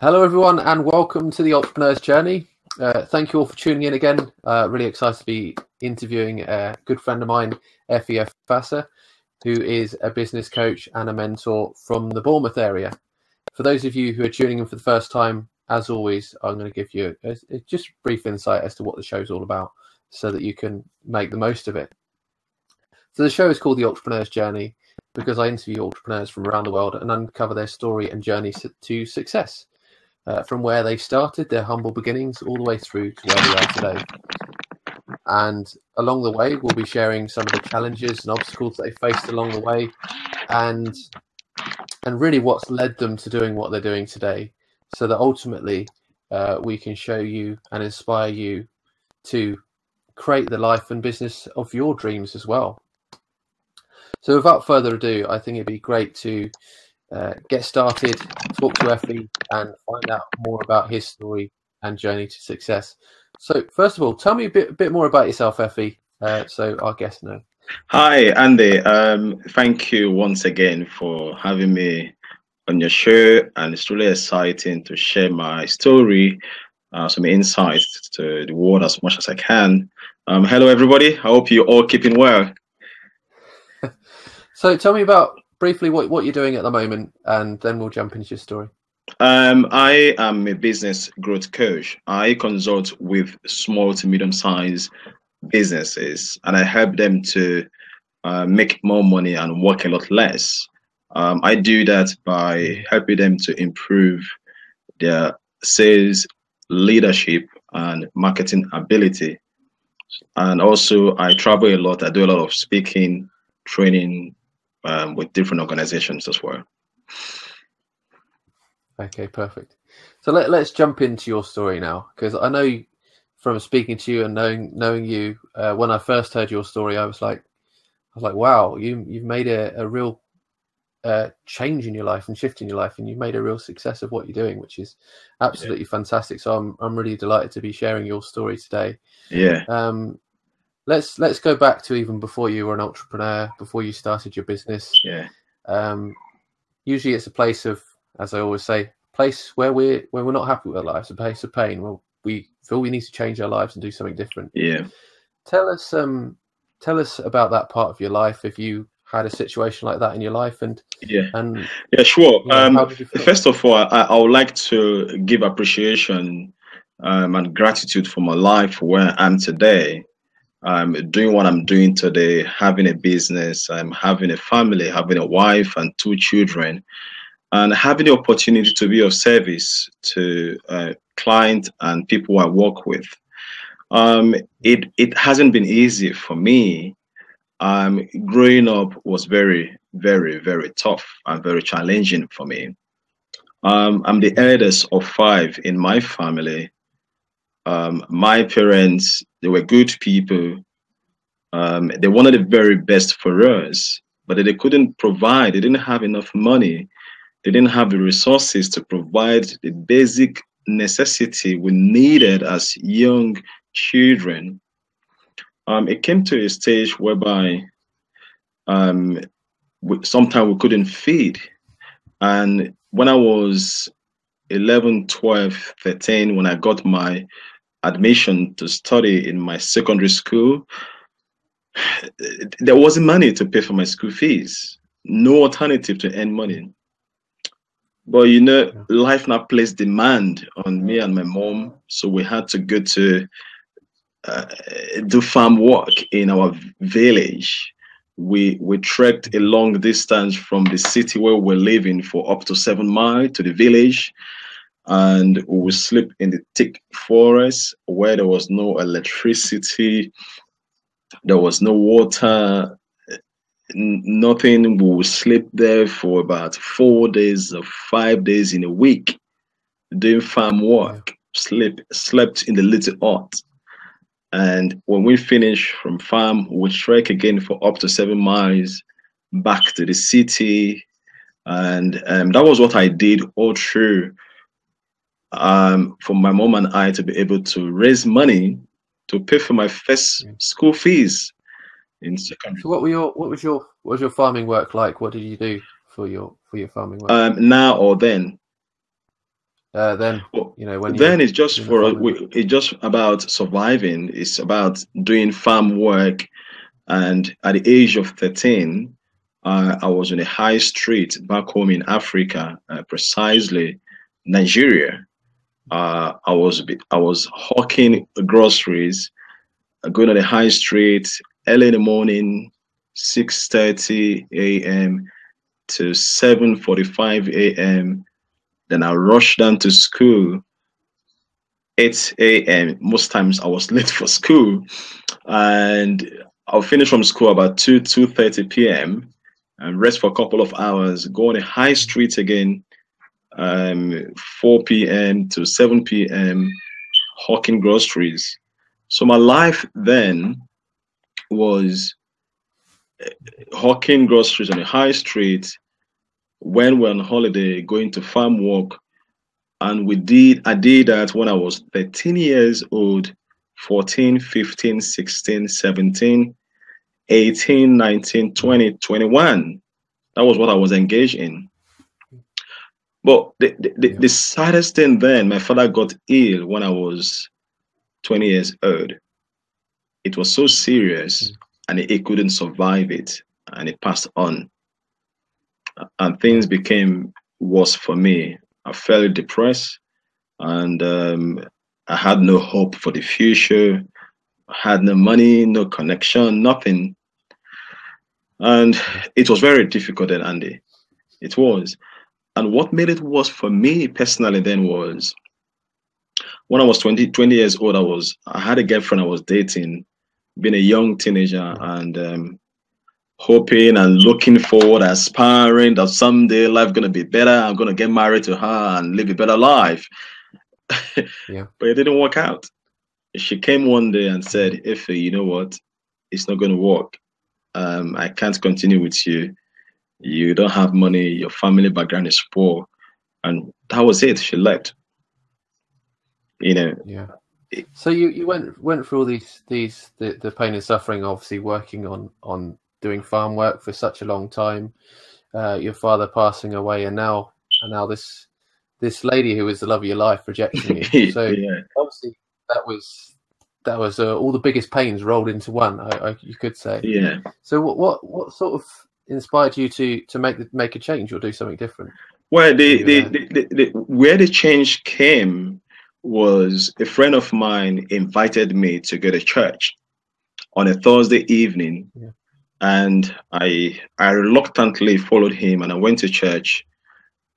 Hello, everyone, and welcome to the Entrepreneur's Journey. Thank you all for tuning in again. Really excited to be interviewing a good friend of mine, Efe Ohwofasa, who is a business coach and a mentor from the Bournemouth area. For those of you who are tuning in for the first time, as always, I'm going to give you just a brief insight as to what the show's all about so that you can make the most of it. So the show is called The Entrepreneur's Journey because I interview entrepreneurs from around the world and uncover their story and journey to success. From where they started, their humble beginnings, all the way through to where they are today. And along the way, we'll be sharing some of the challenges and obstacles they faced along the way, and really what's led them to doing what they're doing today, so that ultimately we can show you and inspire you to create the life and business of your dreams as well. So without further ado, I think it'd be great to get started, talk to Efe, and find out more about his story and journey to success. So, first of all, tell me a bit more about yourself, Efe, so our guests know. Hi, Andy. Thank you once again for having me on your show, and it's really exciting to share my story, some insights to the world as much as I can. Hello, everybody. I hope you're all keeping well. So, tell me about briefly what you're doing at the moment, and then we'll jump into your story. I am a business growth coach. I consult with small to medium-sized businesses, and I help them to make more money and work a lot less. I do that by helping them to improve their sales, leadership, and marketing ability. And also, I travel a lot. I do a lot of speaking, training, with different organizations as well. Okay, perfect. So let's jump into your story now, because I know from speaking to you and knowing you, when I first heard your story, I was like, wow, you've made a real change in your life and shift in your life, and you've made a real success of what you're doing, which is absolutely fantastic. So I'm really delighted to be sharing your story today. Yeah. Let's go back to even before you were an entrepreneur, before you started your business. Yeah. Usually it's a place of, as I always say, place where we're not happy with our lives, a place of pain. Well, we feel we need to change our lives and do something different. Yeah. Tell us about that part of your life, if you had a situation like that in your life, and yeah, sure. How did you feel? First of all, I would like to give appreciation and gratitude for my life where I am today. I'm doing what I'm doing today, having a business, I'm having a family, having a wife and 2 children, and having the opportunity to be of service to clients and people I work with. It hasn't been easy for me. Growing up was very, very, very tough and very challenging for me. I'm the eldest of 5 in my family. My parents, they were good people. They wanted the very best for us, but they couldn't provide. They didn't have enough money. They didn't have the resources to provide the basic necessity we needed as young children. It came to a stage whereby sometimes we couldn't feed. And when I was 11, 12, 13, when I got my admission to study in my secondary school, there wasn't money to pay for my school fees. No alternative to earn money. But life now placed demand on me and my mom, so we had to go to do farm work in our village. We trekked a long distance from the city where we're living for up to 7 miles to the village, and we would sleep in the thick forest where there was no electricity, there was no water, nothing. We would sleep there for about 4 days or 5 days in a week, doing farm work. Slept in the little hut. And when we finish from farm, we trek again for up to 7 miles back to the city. And that was what I did all through, for my mom and I to be able to raise money to pay for my first school fees in secondary. So what was your farming work like? What did you do for your farming work? Now or then? then? Well, You know, when then it's just you're in the farming. it's just about surviving. It's about doing farm work. And at the age of 13, I was on a high street back home in Africa, precisely Nigeria. I was hawking groceries, going on the high street early in the morning, 6:30 a.m. to 7:45 a.m. Then I rushed down to school 8 a.m. Most times I was late for school, and I'll finish from school about 2:30 p.m. and rest for a couple of hours. Go on a high street again, 4 p.m. to 7 p.m. hawking groceries. So my life then was hawking groceries on a high street. When we're on holiday, going to farm work, and I did that when I was 13 years old, 14, 15, 16, 17, 18, 19, 20, 21. That was what I was engaged in. But the saddest thing then, my father got ill when I was 20 years old. It was so serious, and he couldn't survive it, and he passed on. And things became worse for me. I felt depressed, and I had no hope for the future. I had no money, no connection, nothing. And it was very difficult then, Andy. It was. And what made it worse for me personally then was when I was 20 years old, I had a girlfriend I was dating, being a young teenager, and hoping and looking forward, aspiring that someday life gonna be better. I'm gonna get married to her and live a better life. But it didn't work out. She came one day and said, "Efe, you know what? It's not gonna work. I can't continue with you. You don't have money. Your family background is poor." And that was it. She left. You know. Yeah. So you went through all the pain and suffering, obviously working on doing farm work for such a long time. Your father passing away, and now this lady who was the love of your life rejecting you. So obviously that was all the biggest pains rolled into one. You could say. Yeah. So what sort of inspired you to make a change or do something different? Well, where the change came was a friend of mine invited me to go to church on a Thursday evening, and I reluctantly followed him, and I went to church,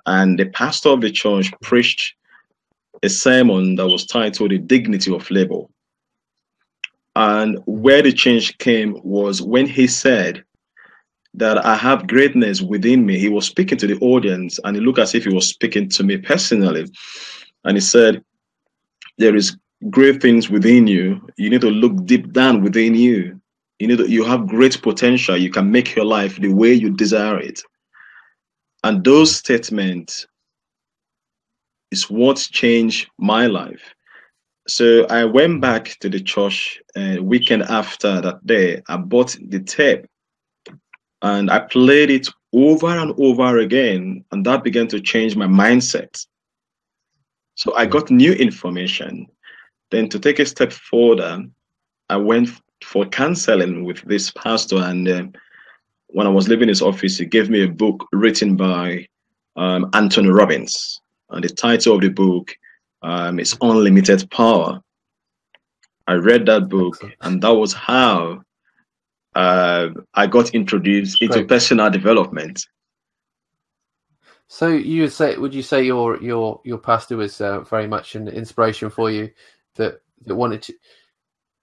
and the pastor of the church preached a sermon that was titled "The Dignity of Labor." And where the change came was when he said that I have greatness within me. He was speaking to the audience, and it looked as if he was speaking to me personally. And he said, there is great things within you. You need to look deep down within you. You have great potential. You can make your life the way you desire it. And those statements is what changed my life. So I went back to the church weekend after that day. I bought the tape and I played it over and over again, and that began to change my mindset. So I got new information. Then to take a step further, I went for counseling with this pastor, and when I was leaving his office, he gave me a book written by Anthony Robbins, and the title of the book is Unlimited Power. I read that book, and that was how I got introduced into personal development. So would you say your pastor was very much an inspiration for you that wanted to?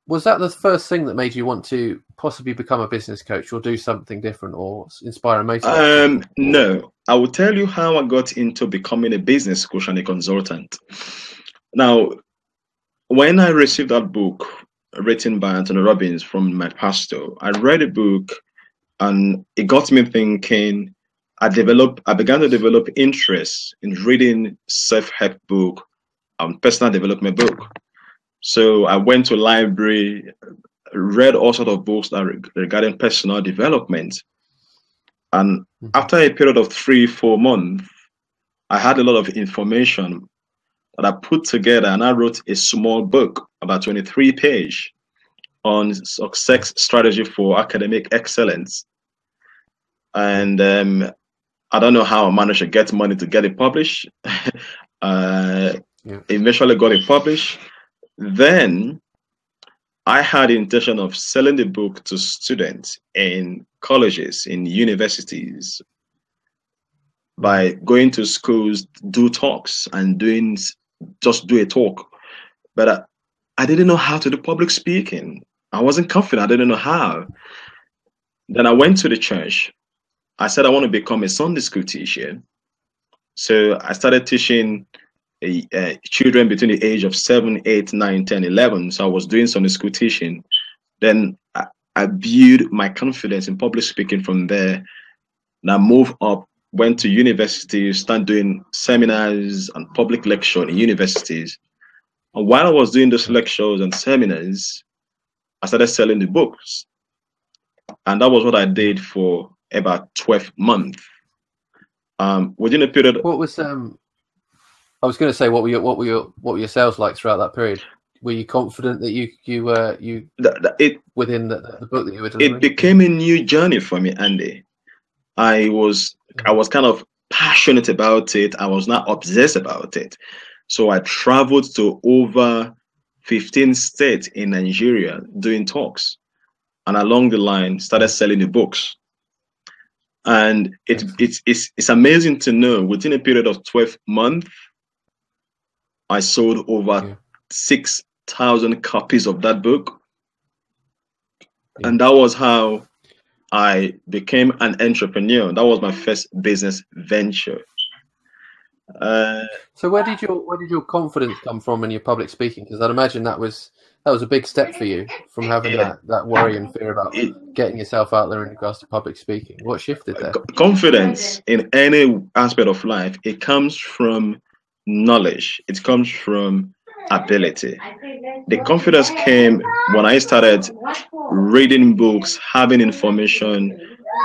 Was that the first thing that made you want to possibly become a business coach or do something different or inspire and motivate? No, I will tell you how I got into becoming a business coach and a consultant. Now, when I received that book written by Anthony Robbins from my pastor, I read the book and it got me thinking. I began to develop interest in reading self-help book and personal development book. So I went to library, read all sorts of books regarding personal development. And after a period of 3-4 months, I had a lot of information. that I put together, and I wrote a small book, about 23 page, on success strategy for academic excellence. And I don't know how I managed to get money to get it published. Eventually got it published. Then I had the intention of selling the book to students in colleges, in universities, by going to schools, do talks, and just do a talk. But I didn't know how to do public speaking. I wasn't confident. I didn't know how. Then I went to the church. I said I want to become a Sunday school teacher. So I started teaching children between the age of 7, 8, 9, 10, 11. So I was doing Sunday school teaching. Then I built my confidence in public speaking from there. And I moved up, went to universities, started doing seminars and public lecture in universities. And while I was doing those lectures and seminars, I started selling the books. And that was what I did for about 12 months. Within a period. What was I was going to say, what were your sales like throughout that period? Were you confident that you within the book that you were delivering? It became a new journey for me, Andy. I was kind of passionate about it. I was not obsessed about it. So I traveled to over 15 states in Nigeria doing talks, and along the line started selling the books. And it's amazing to know, within a period of 12 months, I sold over 6,000 copies of that book. And that was how I became an entrepreneur. That was my first business venture. So where did your confidence come from in your public speaking? Because I'd imagine that was a big step for you, from having that worry and fear about getting yourself out there in regards to public speaking. What shifted there? Confidence in any aspect of life, it comes from knowledge. It comes from ability. The confidence came when I started reading books, having information.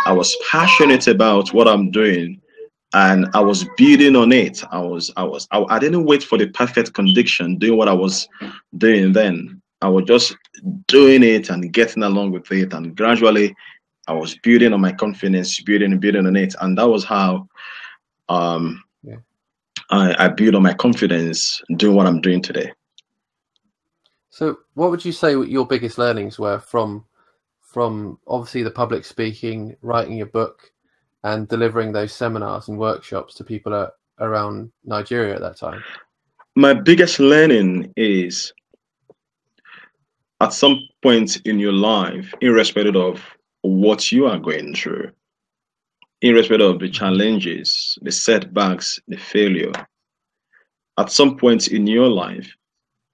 I was passionate about what I'm doing, and I was building on it. I didn't wait for the perfect condition doing what I was doing then. I was just doing it and getting along with it, and gradually I was building on my confidence, building on it, and that was how I built on my confidence doing what I'm doing today. So what would you say your biggest learnings were from obviously the public speaking, writing your book, and delivering those seminars and workshops to people around Nigeria at that time? My biggest learning is, at some point in your life, irrespective of what you are going through, irrespective of the challenges, the setbacks, the failure, at some point in your life,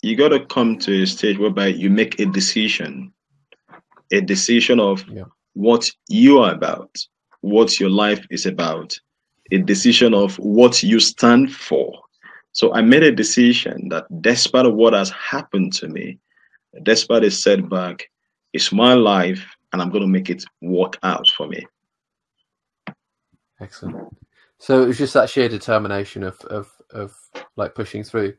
you got to come to a stage whereby you make a decision of what you are about, what your life is about, a decision of what you stand for. So I made a decision that despite what has happened to me, despite a setback, it's my life, and I'm going to make it work out for me. Excellent. So it was just that sheer determination of like pushing through.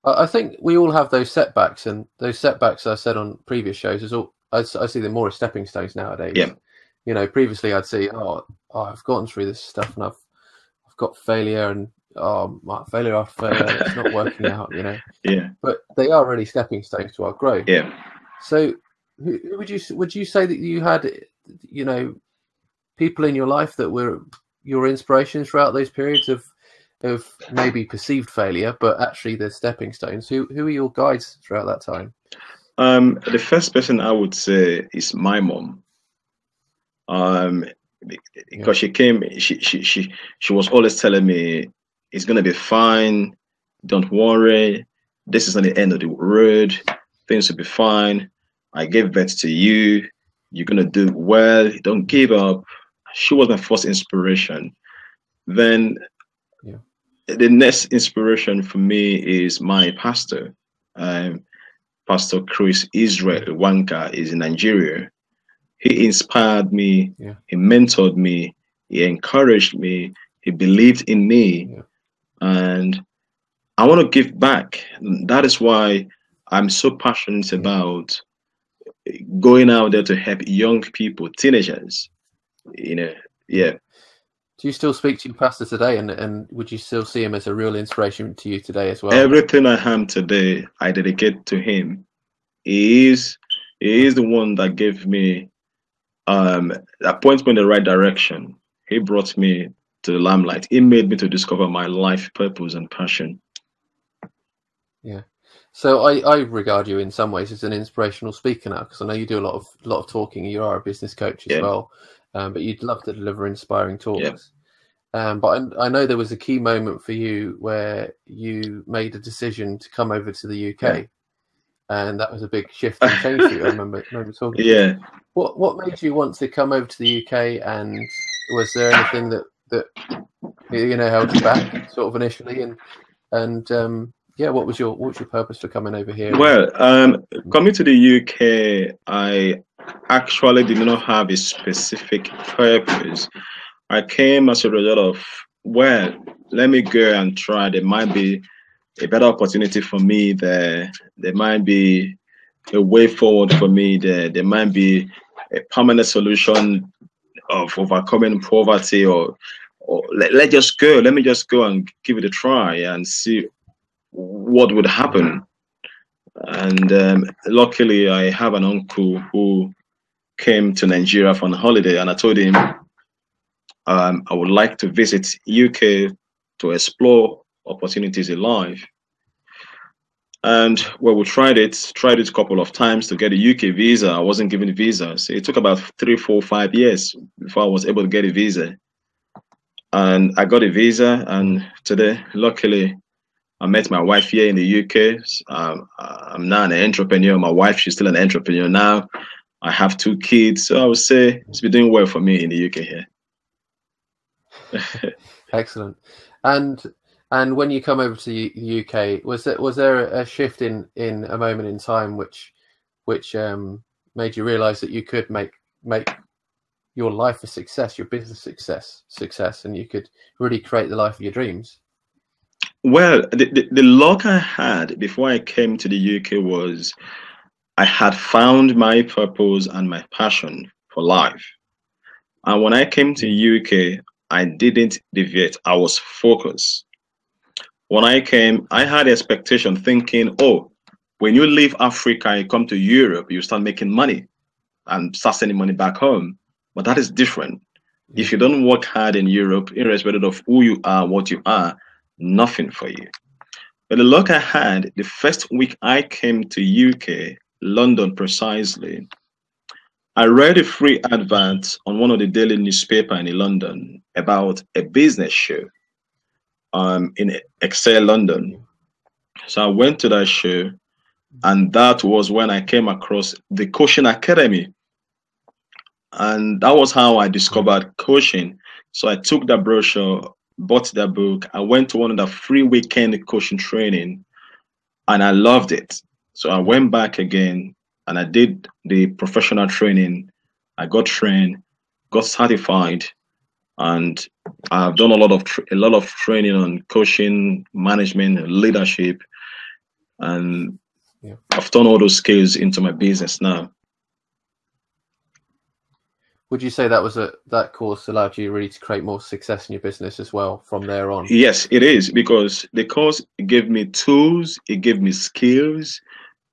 I think we all have those setbacks, and those setbacks, I said on previous shows, I see them more as stepping stones nowadays. Yeah. You know, previously I'd see, I've gotten through this stuff, and I've got failure, and my failure after failure, it's not working out. You know. Yeah. But they are really stepping stones to our growth. Yeah. So, who would you say that you had, you know, people in your life that were your inspirations throughout those periods of maybe perceived failure, but actually they're stepping stones? Who are your guides throughout that time? The first person I would say is my mom. Because she came, she was always telling me, it's gonna be fine, don't worry, this is not the end of the road, things will be fine. I gave birth to you, you're gonna do well, don't give up. She was my first inspiration. Then the next inspiration for me is my pastor. Pastor Chris Israel Wanka is in Nigeria. He inspired me, he mentored me, he encouraged me, he believed in me. And I want to give back. That is why I'm so passionate about going out there to help young people, teenagers. You know, yeah. Do you still speak to your pastor today, and would you still see him as a real inspiration to you today as well? Everything I am today, I dedicate to him. He is the one that gave me that points me in the right direction. He brought me to the limelight. He made me to discover my life purpose and passion. Yeah. So I regard you in some ways as an inspirational speaker now, because I know you do a lot of talking. You are a business coach as well, but you'd love to deliver inspiring talks. But I know there was a key moment for you where you made a decision to come over to the UK, and that was a big shift and change for you. I remember talking. Yeah. What made you want to come over to the UK, and was there anything that held you back sort of initially, and what was your purpose for coming over here? Well, coming to the UK, I actually did not have a specific purpose. I came as a result of, well, let me go and try. There might be a better opportunity for me there. There might be a way forward for me there. There might be a permanent solution of overcoming poverty, or let me just go and give it a try and see what would happen. And luckily, I have an uncle who came to Nigeria for a holiday, and I told him I would like to visit UK to explore opportunities in life. And well, we tried it a couple of times to get a UK visa. I wasn't given visas. It took about 3, 4, 5 years before I was able to get a visa. And I got a visa, and today, luckily, I met my wife here in the UK. I'm now an entrepreneur. My wife, she's still an entrepreneur now. I have 2 kids. So I would say it's been doing well for me in the UK here. Excellent. And when you come over to the UK, was there a shift in a moment in time which made you realise that you could make your life a success, your business success, and you could really create the life of your dreams? Well, the luck I had before I came to the UK was I had found my purpose and my passion for life. And when I came to UK, I didn't deviate. I was focused. When I came, I had expectation thinking, oh, when you leave Africa and you come to Europe, you start making money and start sending money back home. But that is different. If you don't work hard in Europe, irrespective of who you are, what you are, nothing for you. But the luck I had, the first week I came to UK, London precisely, I read a free advert on one of the daily newspaper in London about a business show in Excel, London. So I went to that show, and that was when I came across the Coaching Academy. And that was how I discovered coaching. So I took that brochure, bought that book. I went to one of the free weekend coaching training, and I loved it. So I went back again, and I did the professional training. I got trained, got certified, and I've done a lot of training on coaching, management, and leadership, and I've turned all those skills into my business now. Would you say that course allowed you really to create more success in your business as well from there on? Yes, it is, because the course gave me tools, it gave me skills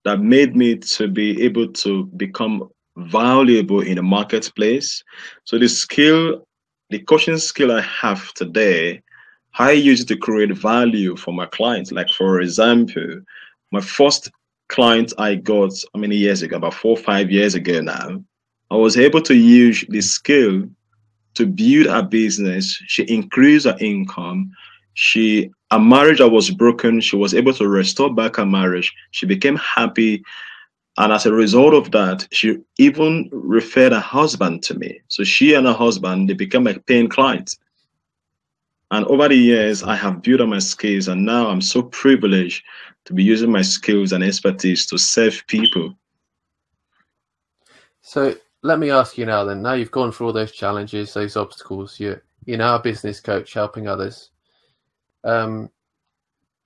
that made me to be able to become valuable in the marketplace. So the coaching skill I have today, I use it to create value for my clients. Like, for example, my first client I got how many years ago? About 4 or 5 years ago now. I was able to use the skill to build a business. She increased her income. Her marriage that was broken, she was able to restore back her marriage. She became happy. And as a result of that, she even referred her husband to me. So she and her husband, they became a paying client. And over the years, I have built on my skills, and now I'm so privileged to be using my skills and expertise to serve people. So let me ask you now then, now you've gone through all those challenges, those obstacles, you're now a business coach helping others.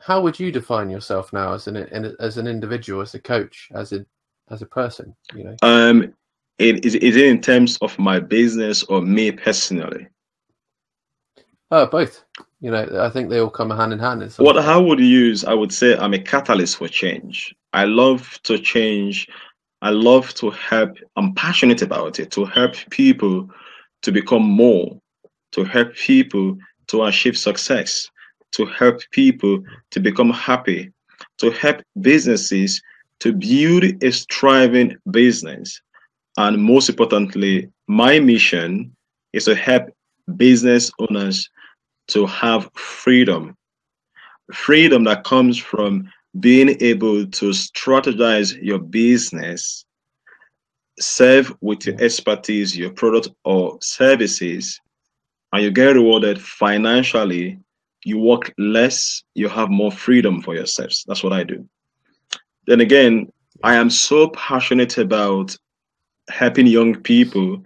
how would you define yourself now as an individual, as a coach, as a person? You know, is it in terms of my business or me personally? Both. You know, I think they all come hand in hand in some What way. I would use, I would say I'm a catalyst for change. I love to change. I love to help. I'm passionate about it, to help people to become more, to help people to achieve success, to help people to become happy, to help businesses to build a thriving business. And most importantly, my mission is to help business owners to have freedom. Freedom that comes from being able to strategize your business, serve with your expertise, your product or services, and you get rewarded financially. You work less, you have more freedom for yourselves. That's what I do. Then again, I am so passionate about helping young people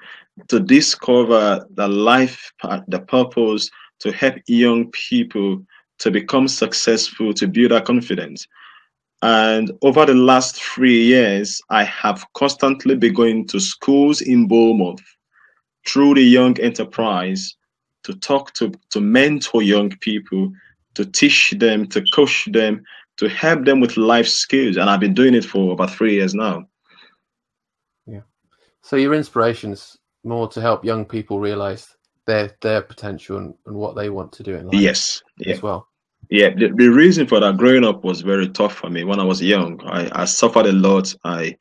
to discover the life, the purpose, to help young people to become successful, to build their confidence. And over the last 3 years, I have constantly been going to schools in Bournemouth through the Young Enterprise to talk to mentor young people, to teach them, to coach them, to help them with life skills. And I've been doing it for about 3 years now. Yeah. So your inspiration's more to help young people realize their potential and what they want to do in life. Yes. As well. Yeah, the reason for that, growing up was very tough for me when I was young. I suffered a lot. I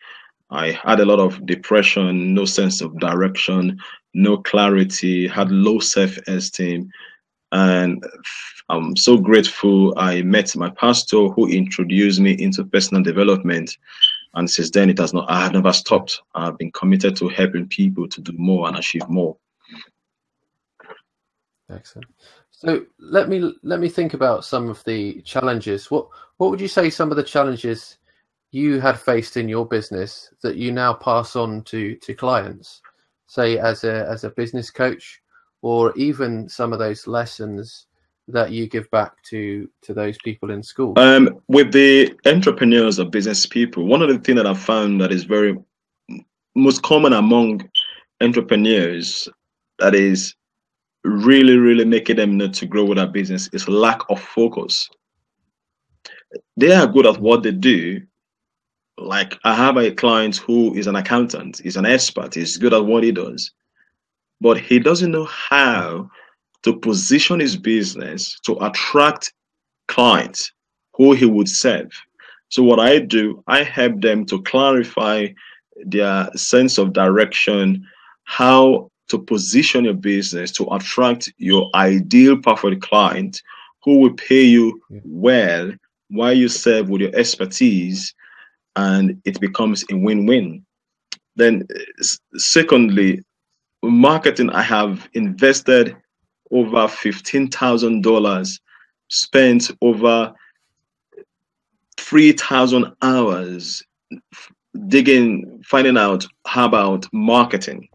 had a lot of depression, no sense of direction, no clarity, had low self-esteem. And I'm so grateful I met my pastor who introduced me into personal development. And since then, I have never stopped. I've been committed to helping people to do more and achieve more. Excellent. So let me think about some of the challenges. What would you say some of the challenges you had faced in your business that you now pass on to clients, say as a business coach, or even some of those lessons that you give back to those people in school? With the entrepreneurs or business people, one of the things that I've found that is very most common among entrepreneurs that is really making them not to grow with their business is lack of focus. They are good at what they do. Like I have a client who is an accountant, he's an expert, he's good at what he does, but he doesn't know how to position his business to attract clients who he would serve. So what I do, I help them to clarify their sense of direction, how to position your business to attract your ideal perfect client who will pay you well while you serve with your expertise, and it becomes a win-win. Then secondly, marketing, I have invested over $15,000, spent over 3,000 hours digging, finding out how about marketing.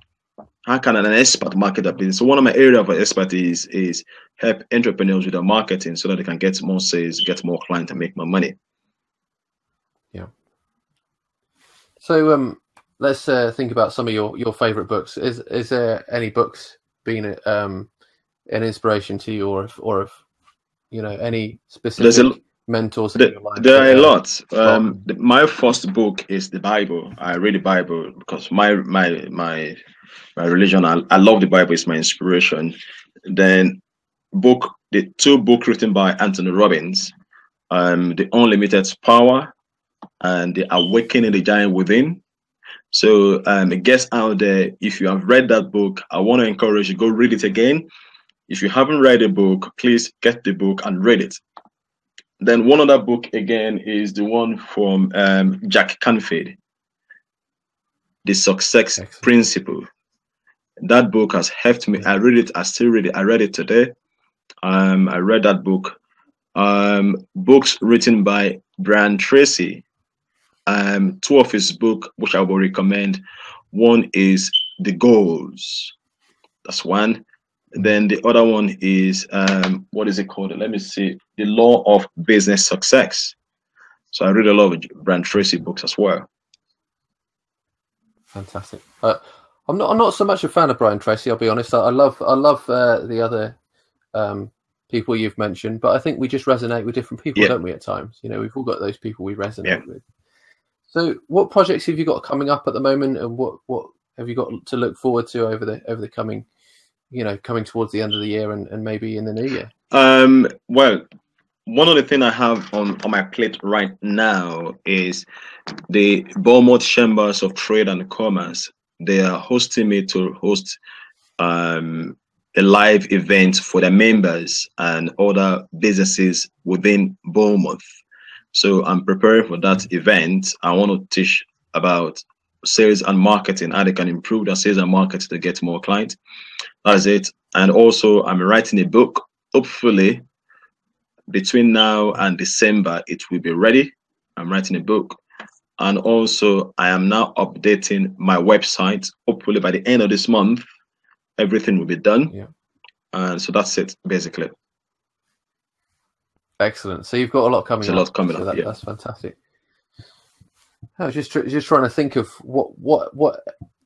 How can an expert market a business? So one of my area of expertise is help entrepreneurs with their marketing so that they can get more sales, get more clients, and make more money. Yeah. So let's think about some of your favorite books. Is there any books been an inspiration to you, or if you know any specific mentors in your life? There are a lot. My first book is the Bible. I read the Bible because my religion. I love the Bible. It's my inspiration. Then the two books written by Anthony Robbins, The Unlimited Power and The Awakening the Giant Within. So guests out there, if you have read that book, I want to encourage you, go read it again. If you haven't read the book, please get the book and read it. Then one other book again is the one from Jack Canfield, The Success Principle. That book has helped me. I read it. I still read it. I read it today. I read that book. Books written by Brian Tracy. Two of his books, which I will recommend. One is The Goals. That's one. Then the other one is what is it called? Let me see. The Law of Business Success. So I read a lot of Brian Tracy books as well. Fantastic. I'm not so much a fan of Brian Tracy. I'll be honest. I love the other people you've mentioned, but I think we just resonate with different people, don't we? At times, we've all got those people we resonate with. So, what projects have you got coming up at the moment, and what have you got to look forward to over the coming, coming towards the end of the year and maybe in the new year? Well, one of the things I have on my plate right now is the Bournemouth Chambers of Trade and Commerce. They are hosting me to host a live event for their members and other businesses within Bournemouth. So I'm preparing for that event. I want to teach about sales and marketing, how they can improve their sales and marketing to get more clients. That's it. And also I'm writing a book. Hopefully between now and December, it will be ready. I'm writing a book. And also I am now updating my website. Hopefully by the end of this month, everything will be done. Yeah. And so that's it, basically. Excellent. So you've got a lot coming up. A lot coming up. That's fantastic. I was just trying to think of what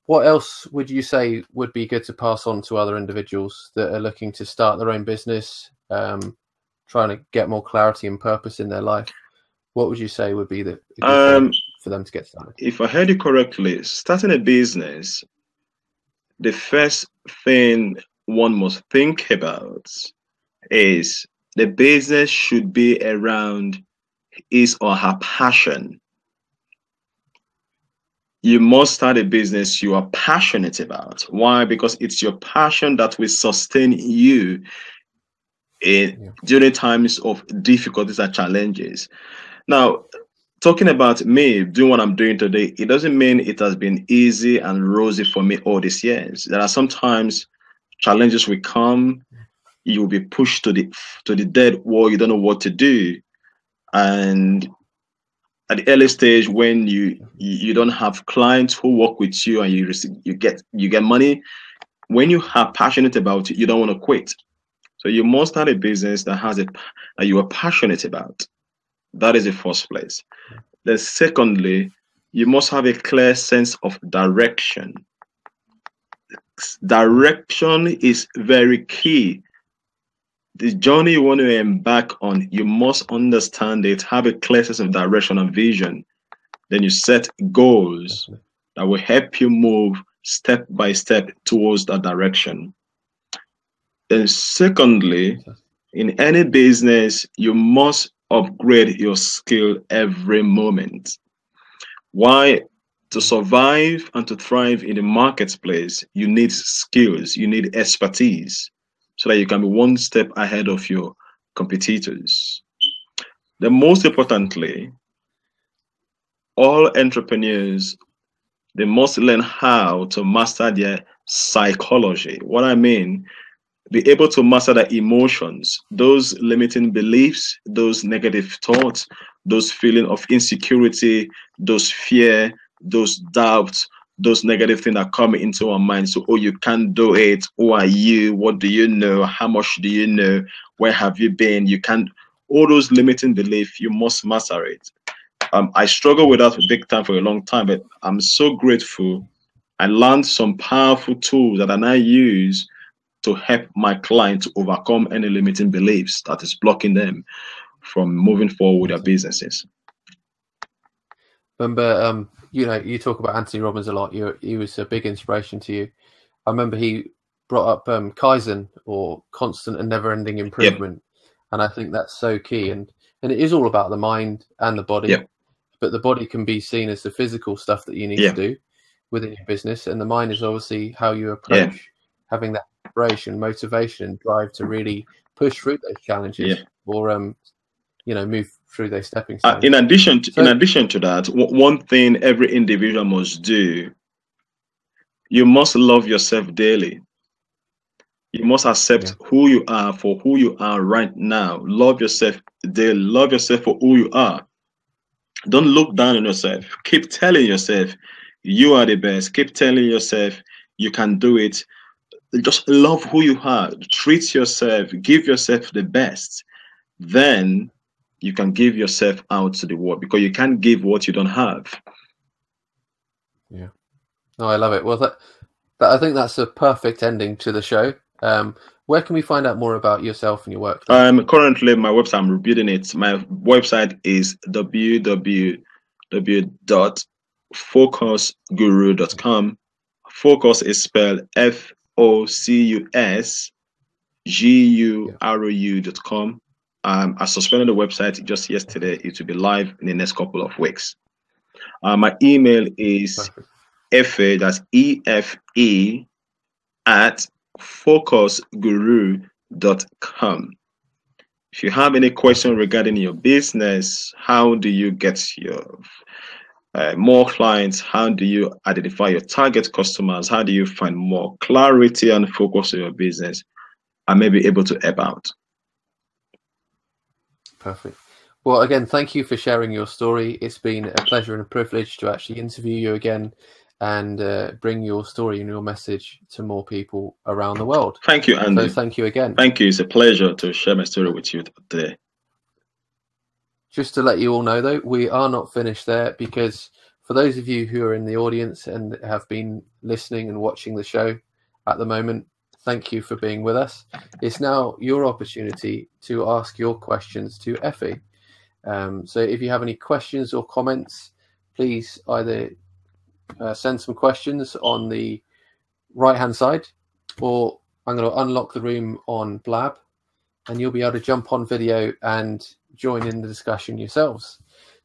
else would you say would be good to pass on to other individuals that are looking to start their own business, trying to get more clarity and purpose in their life. What would you say would be the good thing for them to get started? If I heard you correctly, starting a business, the first thing one must think about is the business should be around his or her passion. You must start a business you are passionate about. Why? Because it's your passion that will sustain you during times of difficulties and challenges. Now, talking about me doing what I'm doing today, it doesn't mean it has been easy and rosy for me all these years. There are sometimes challenges will come. You will be pushed to the dead wall. You don't know what to do, and at the early stage when you don't have clients who work with you and you get money, when you are passionate about it, you don't want to quit. So you must start a business that you are passionate about. That is the first place. Then secondly, you must have a clear sense of direction. Direction is very key. The journey you want to embark on, you must understand it, have a clear sense of direction and vision. Then you set goals that will help you move step by step towards that direction. Then secondly, in any business, you must upgrade your skill every moment. Why? To survive and to thrive in the marketplace, you need skills, you need expertise, so that you can be one step ahead of your competitors. Then most importantly, all entrepreneurs, they must learn how to master their psychology. What I mean, be able to master their emotions, those limiting beliefs, those negative thoughts, those feelings of insecurity, those fear, those doubts, those negative things that come into our mind. So, oh, you can't do it. Who are you? What do you know? How much do you know? Where have you been? You can't. All those limiting beliefs, you must master it. I struggled with that big time for a long time, but I'm so grateful. I learned some powerful tools that I now use to help my clients to overcome any limiting beliefs that is blocking them from moving forward with their businesses. Remember, you talk about Anthony Robbins a lot. He was a big inspiration to you. I remember he brought up Kaizen, or constant and never-ending improvement, and I think that's so key. And it is all about the mind and the body, but the body can be seen as the physical stuff that you need to do within your business, and the mind is obviously how you approach having that inspiration, motivation, and drive to really push through those challenges or move through those stepping stones. In addition to that, one thing every individual must do, you must love yourself daily. You must accept who you are for who you are right now. Love yourself daily. Love yourself for who you are. Don't look down on yourself. Keep telling yourself you are the best. Keep telling yourself you can do it. just love who you are, treat yourself, give yourself the best, then you can give yourself out to the world, because you can't give what you don't have. Yeah. Oh, I love it. Well, I think that's a perfect ending to the show. Where can we find out more about yourself and your work? Currently, my website, I'm rebuilding it. My website is www.focusguru.com. Focus is spelled FOCUSGURU.com. I suspended the website just yesterday. It will be live in the next couple of weeks. My email is Efe, that's EFE, at focusguru.com. If you have any question regarding your business, how do you get your more clients? How do you identify your target customers? How do you find more clarity and focus in your business? I may be able to help out. Perfect. Well, again, thank you for sharing your story. It's been a pleasure and a privilege to actually interview you again and bring your story and your message to more people around the world. Thank you, Andy. So thank you again. Thank you. It's a pleasure to share my story with you today. Just to let you all know, though, we are not finished there, because for those of you who are in the audience and have been listening and watching the show at the moment, thank you for being with us. It's now your opportunity to ask your questions to Efe. So if you have any questions or comments, please either send some questions on the right-hand side, or I'm going to unlock the room on Blab, and you'll be able to jump on video and join in the discussion yourselves.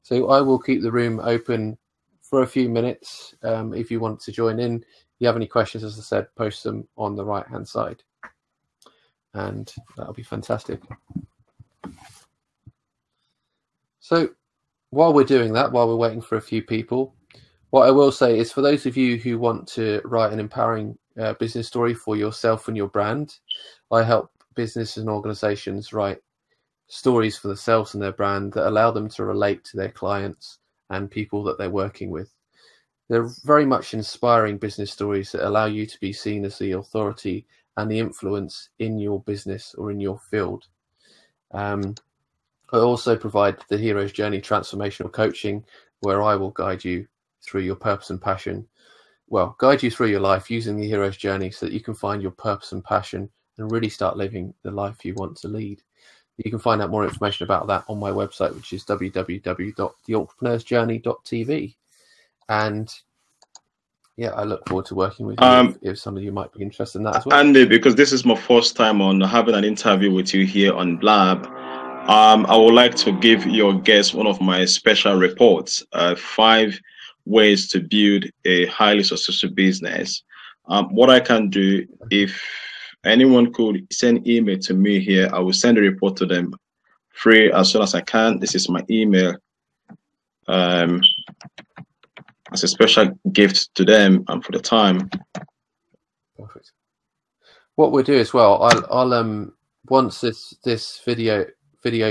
So I will keep the room open for a few minutes. If you want to join in, if you have any questions, as I said, post them on the right-hand side, and that'll be fantastic. So while we're doing that, while we're waiting for a few people, what I will say is, for those of you who want to write an empowering business story for yourself and your brand, I help businesses and organizations write stories for themselves and their brand that allow them to relate to their clients and people that they're working with. They're very much inspiring business stories that allow you to be seen as the authority and the influence in your business or in your field. I also provide the Hero's Journey transformational coaching, where I will guide you through your purpose and passion. Well, guide you through your life using the Hero's Journey so that you can find your purpose and passion and really start living the life you want to lead. You can find out more information about that on my website, which is www.theentrepreneur'sjourney.tv. And yeah, I look forward to working with you if some of you might be interested in that as well. Andy, because this is my first time on having an interview with you here on Blab, I would like to give your guest one of my special reports, 5 ways to build a highly successful business. What I can do, if anyone could send email to me here, I will send a report to them free as soon as I can. This is my email. As a special gift to them and for the time. Perfect. What we'll do as well, I'll once this video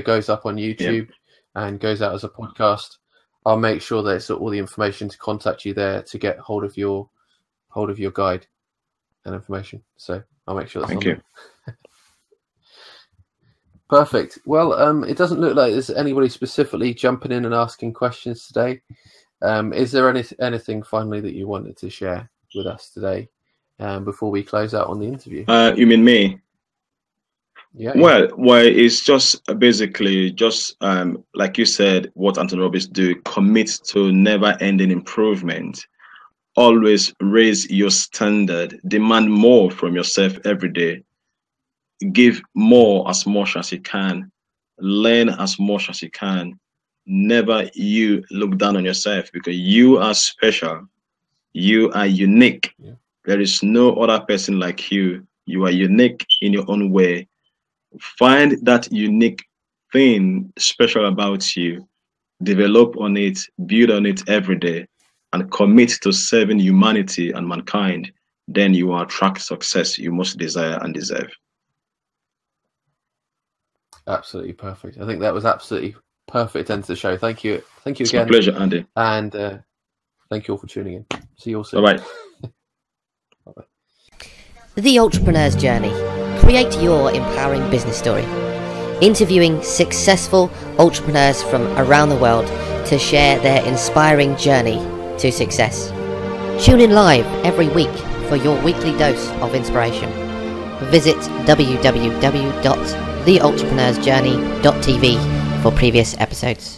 goes up on YouTube and goes out as a podcast, I'll make sure that it's all the information to contact you there to get hold of your guide and information. So I'll make sure that's Thank on you. there. Perfect. Well, it doesn't look like there's anybody specifically jumping in and asking questions today. Is there anything finally that you wanted to share with us today before we close out on the interview? You mean me? Yeah. Well, it's just basically just like you said, what Anthony Robbins do: commit to never-ending improvement. Always raise your standard. Demand more from yourself every day. Give more as much as you can. Learn as much as you can. Never you look down on yourself, because you are special. You are unique. Yeah. There is no other person like you. You are unique in your own way. Find that unique thing special about you. Develop on it. Build on it every day. And commit to serving humanity and mankind. Then you will attract success you most desire and deserve. Absolutely perfect. I think that was absolutely perfect end to the show. Thank you. Thank you It's again. my pleasure, Andy. And thank you all for tuning in. See you all soon. Bye-bye. Bye-bye. The Entrepreneur's Journey. Create your empowering business story. Interviewing successful entrepreneurs from around the world to share their inspiring journey to success. Tune in live every week for your weekly dose of inspiration. Visit www.theentrepreneur'sjourney.tv for previous episodes.